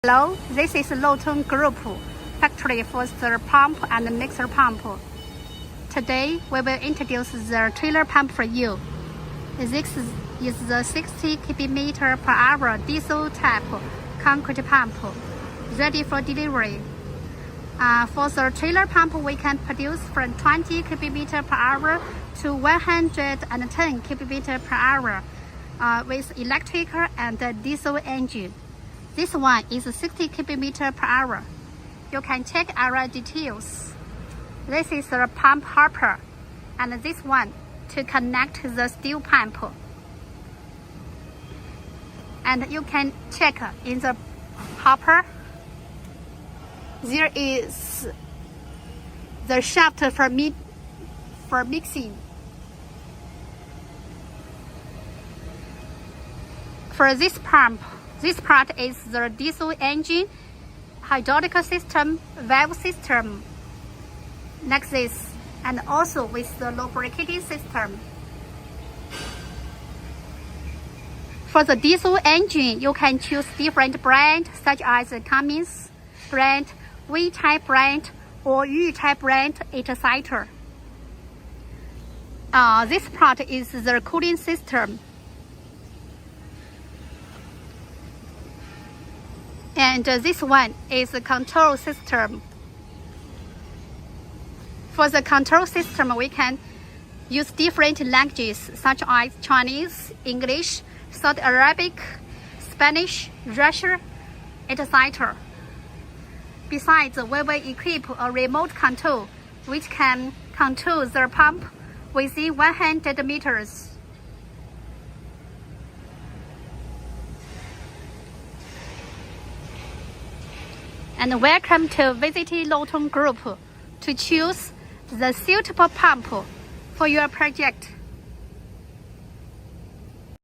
Hello, this is Lotong Group, factory for the pump and mixer pump. Today, we will introduce the trailer pump for you. This is the 60 cubic meter per hour diesel type concrete pump, ready for delivery. For the trailer pump, we can produce from 20 cubic meter per hour to 110 cubic meter per hour with electric and diesel engine. This one is 60 cubic meter per hour. You can check our details. This is the pump hopper, and this one to connect the steel pump. And you can check in the hopper. There is the shaft for mixing. For this pump, this part is the diesel engine, hydraulic system, valve system, like this, and also with the lubricating system. For the diesel engine, you can choose different brands such as Cummins brand, V-type brand, or U-type brand, etc. This part is the cooling system. And this one is the control system. For the control system, we can use different languages such as Chinese, English, Saudi Arabic, Spanish, Russian, etc. Besides, we will equip a remote control which can control the pump within 100 meters. And welcome to visiting Lotong Group to choose the suitable pump for your project.